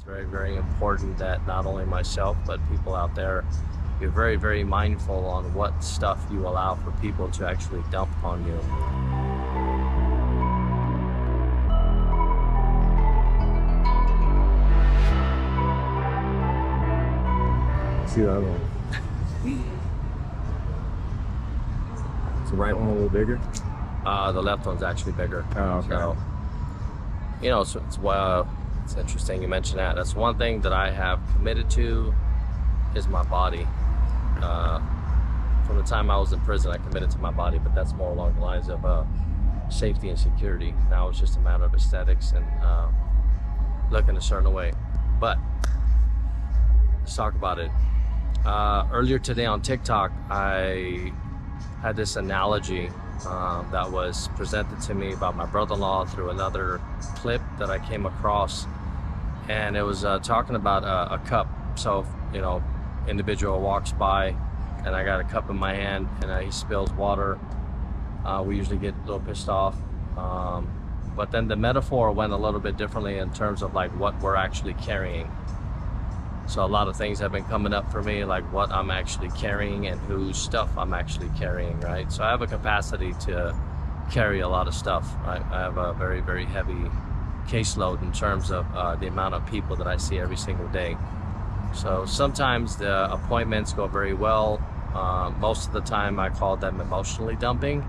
very, very important that not only myself, but people out there, you're very, very mindful on what stuff you allow for people to actually dump on you. See that one? Is the right one a little bigger? The left one's actually bigger. Oh, okay. So, it's interesting you mentioned that. That's one thing that I have committed to is my body. From the time I was in prison, I committed to my body, but that's more along the lines of safety and security. Now it's just a matter of aesthetics and looking a certain way. But let's talk about it. Earlier today on TikTok, I had this analogy that was presented to me by my brother-in-law through another clip that I came across, and it was talking about a cup. So, individual walks by and I got a cup in my hand and he spills water. We usually get a little pissed off, but then the metaphor went a little bit differently in terms of like what we're actually carrying. So a lot of things have been coming up for me, like what I'm actually carrying and whose stuff I'm actually carrying, right? So I have a capacity to carry a lot of stuff, right? I have a very, very heavy caseload in terms of the amount of people that I see every single day. So sometimes the appointments go very well. Most of the time I call them emotionally dumping,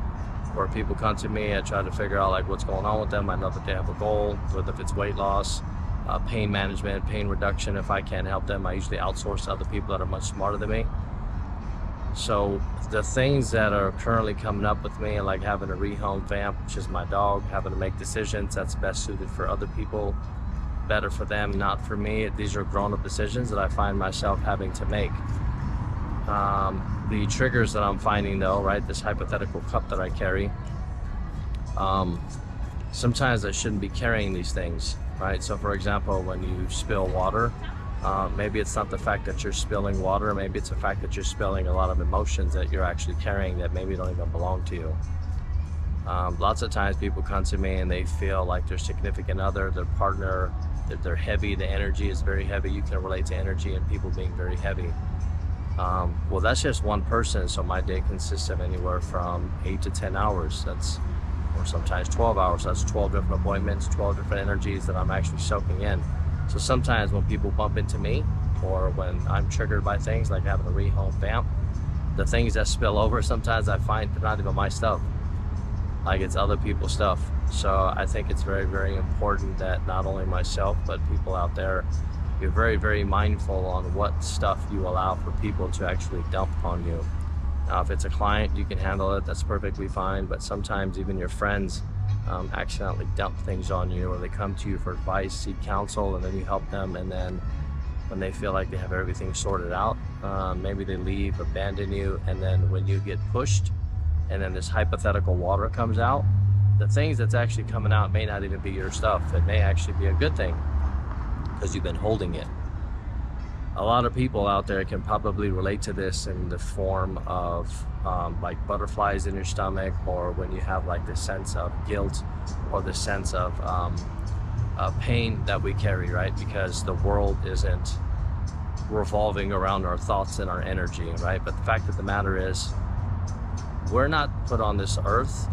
where people come to me, I try to figure out like what's going on with them. I know that they have a goal, whether if it's weight loss, pain management, pain reduction. If I can't help them, I usually outsource to other people that are much smarter than me. So the things that are currently coming up with me, like having a rehome vamp, which is my dog, having to make decisions that's best suited for other people, better for them, not for me. These are grown-up decisions that I find myself having to make. The triggers that I'm finding though, right, this hypothetical cup that I carry, sometimes I shouldn't be carrying these things, right? So for example, when you spill water, maybe it's not the fact that you're spilling water, maybe it's the fact that you're spilling a lot of emotions that you're actually carrying that maybe don't even belong to you. Lots of times people come to me and they feel like their significant other, their partner, that they're heavy, the energy is very heavy. You can relate to energy and people being very heavy. Well, that's just one person, so my day consists of anywhere from 8 to 10 hours. Or sometimes 12 hours. That's 12 different appointments, 12 different energies that I'm actually soaking in. So sometimes when people bump into me, or when I'm triggered by things like having a rehome vamp, the things that spill over, sometimes I find they're not even my stuff. Like it's other people's stuff. So I think it's very, very important that not only myself, but people out there, you're very, very mindful on what stuff you allow for people to actually dump on you. Now, if it's a client, you can handle it, that's perfectly fine, but sometimes even your friends accidentally dump things on you, or they come to you for advice, seek counsel, and then you help them, and then when they feel like they have everything sorted out, maybe they leave, abandon you, and then when you get pushed, and then this hypothetical water comes out, the things that's actually coming out may not even be your stuff. It may actually be a good thing, because you've been holding it. A lot of people out there can probably relate to this in the form of like butterflies in your stomach, or when you have like this sense of guilt or the sense of pain that we carry, right? Because the world isn't revolving around our thoughts and our energy, right? But the fact of the matter is, we're not put on this earth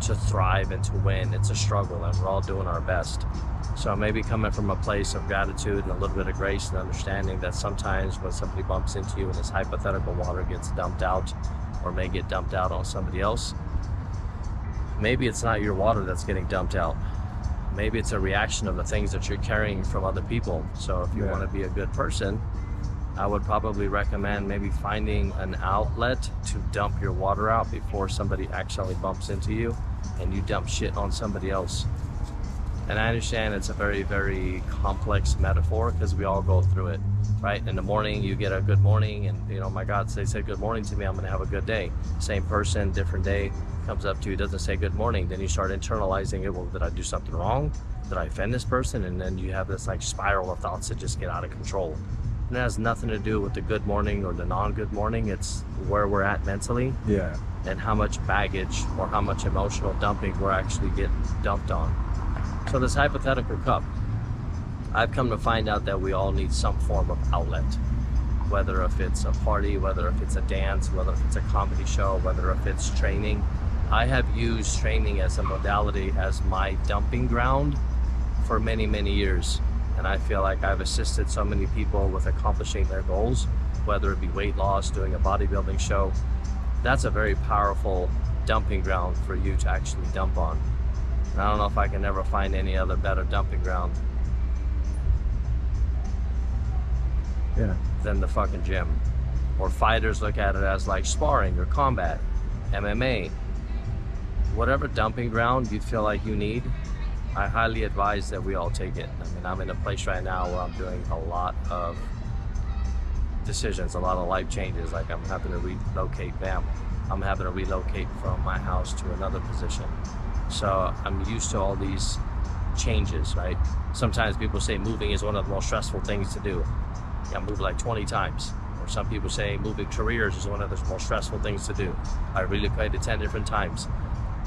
to thrive and to win. It's a struggle, and we're all doing our best. So maybe coming from a place of gratitude and a little bit of grace and understanding that sometimes when somebody bumps into you and this hypothetical water gets dumped out, or may get dumped out on somebody else, maybe it's not your water that's getting dumped out. Maybe it's a reaction of the things that you're carrying from other people. So if you want to be a good person, I would probably recommend maybe finding an outlet to dump your water out before somebody accidentally bumps into you and you dump shit on somebody else. And I understand it's a very, very complex metaphor because we all go through it, right? In the morning, you get a good morning and, you know, my God, they say good morning to me, I'm going to have a good day. Same person, different day, comes up to you, doesn't say good morning. Then you start internalizing it. Well, did I do something wrong? Did I offend this person? And then you have this like spiral of thoughts that just get out of control. And it has nothing to do with the good morning or the non-good morning. It's where we're at mentally. Yeah. And how much baggage or how much emotional dumping we're actually getting dumped on. So this hypothetical cup, I've come to find out that we all need some form of outlet, whether if it's a party, whether if it's a dance, whether if it's a comedy show, whether if it's training. I have used training as a modality as my dumping ground for many, many years. And I feel like I've assisted so many people with accomplishing their goals, whether it be weight loss, doing a bodybuilding show. That's a very powerful dumping ground for you to actually dump on. And I don't know if I can ever find any other better dumping ground than the fucking gym. Or fighters look at it as like sparring or combat, MMA. Whatever dumping ground you feel like you need, I highly advise that we all take it. I mean, I'm in a place right now where I'm doing a lot of decisions, a lot of life changes. Like I'm having to relocate Vamp. I'm having to relocate from my house to another position. So I'm used to all these changes, right? Sometimes people say moving is one of the most stressful things to do. I moved like 20 times. Or some people say moving careers is one of the most stressful things to do. I relocated 10 different times.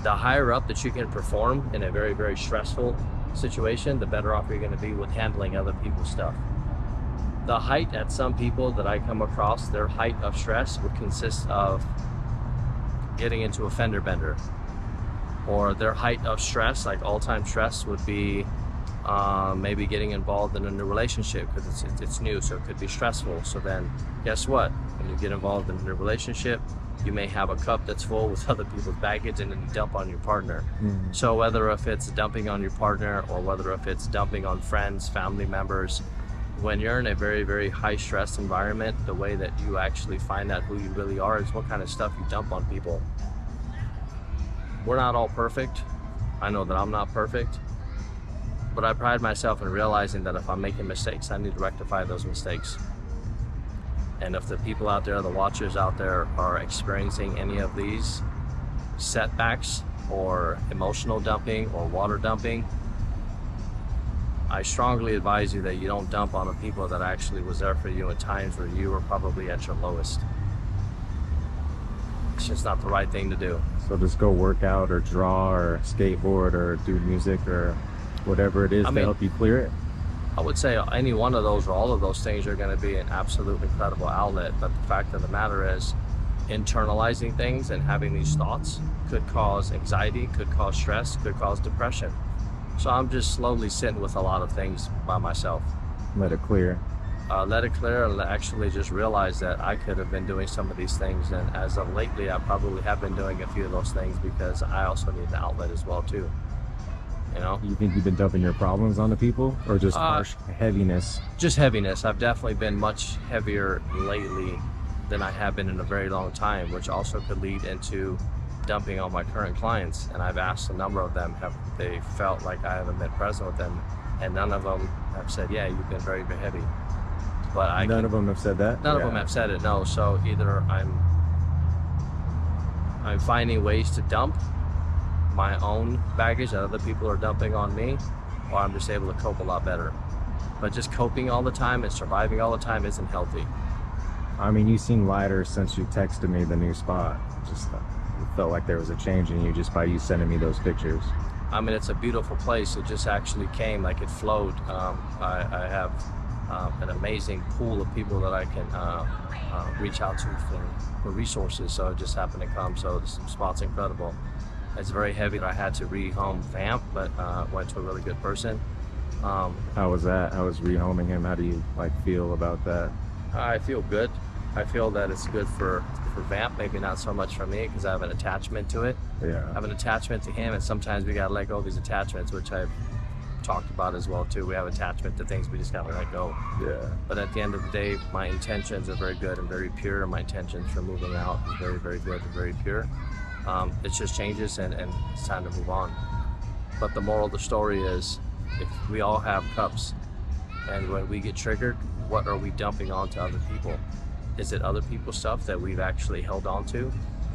The higher up that you can perform in a very, very stressful situation, the better off you're going to be with handling other people's stuff. The height at some people that I come across, their height of stress would consist of getting into a fender bender. Or their height of stress, like all-time stress, would be maybe getting involved in a new relationship because it's new, so it could be stressful. So then guess what? When you get involved in a new relationship, you may have a cup that's full with other people's baggage and then you dump on your partner. So whether if it's dumping on your partner or whether if it's dumping on friends, family members, when you're in a very, very high stress environment, the way that you actually find out who you really are is what kind of stuff you dump on people. We're not all perfect. I know that I'm not perfect, but I pride myself in realizing that if I'm making mistakes, I need to rectify those mistakes. And if the people out there, the watchers out there, are experiencing any of these setbacks or emotional dumping or water dumping, I strongly advise you that you don't dump on the people that actually was there for you at times where you were probably at your lowest. It's just not the right thing to do. So just go work out or draw or skateboard or do music or whatever it is to help you clear it. I would say any one of those or all of those things are going to be an absolute incredible outlet, but the fact of the matter is internalizing things and having these thoughts could cause anxiety, could cause stress, could cause depression. So I'm just slowly sitting with a lot of things by myself. Let it clear. Let it clear and actually just realize that I could have been doing some of these things, and as of lately I probably have been doing a few of those things because I also need the outlet as well too. You know? You think you've been dumping your problems onto people or just harsh heaviness? Just heaviness. I've definitely been much heavier lately than I have been in a very long time, which also could lead into dumping on my current clients. And I've asked a number of them, have they felt like I haven't been present with them, and none of them have said, yeah, you've been very, very heavy. But none of them have said that? None of them have said it, no. So either I'm finding ways to dump my own baggage that other people are dumping on me, or I'm just able to cope a lot better. But just coping all the time and surviving all the time isn't healthy. I mean, you seem lighter since you texted me the new spot. Just it felt like there was a change in you just by you sending me those pictures. I mean, it's a beautiful place. It just actually came, like it flowed. I have an amazing pool of people that I can reach out to for resources, so it just happened to come. So this spot's incredible. It's very heavy. I had to rehome Vamp, but went to a really good person. How was that? How was rehoming him? How do you feel about that? I feel good. I feel that it's good for Vamp, maybe not so much for me because I have an attachment to it. Yeah. I have an attachment to him, and sometimes we gotta let go of these attachments, which I've talked about as well too. We have attachment to things we just gotta let go. Yeah. But at the end of the day, my intentions are very good and very pure, and my intentions for moving out is very, very good and very pure. It just changes and it's time to move on. But the moral of the story is, if we all have cups, and when we get triggered, what are we dumping onto other people? Is it other people's stuff that we've actually held on to?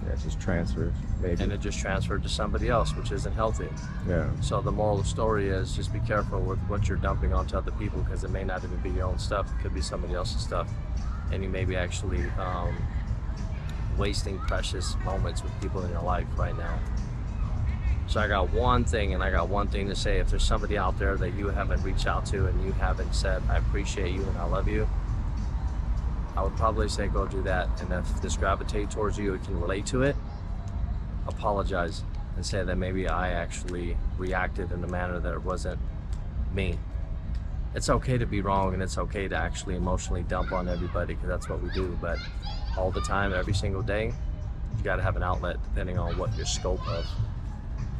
Yeah, it just transfers, maybe. And it just transferred to somebody else, which isn't healthy. Yeah. So the moral of the story is just be careful with what you're dumping onto other people, because it may not even be your own stuff. It could be somebody else's stuff. And you may be actually wasting precious moments with people in your life right now. So I got one thing, and I got one thing to say. If there's somebody out there that you haven't reached out to and you haven't said, I appreciate you and I love you, I would probably say go do that. And if this gravitates towards you, you can relate to it, apologize and say that maybe I actually reacted in a manner that wasn't me. It's okay to be wrong, and it's okay to actually emotionally dump on everybody, because that's what we do. But all the time, every single day, you got to have an outlet depending on what your scope of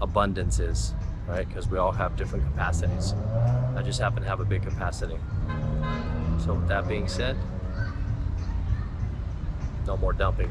abundance is, right? Because we all have different capacities. I just happen to have a big capacity. So with that being said, no more dumping.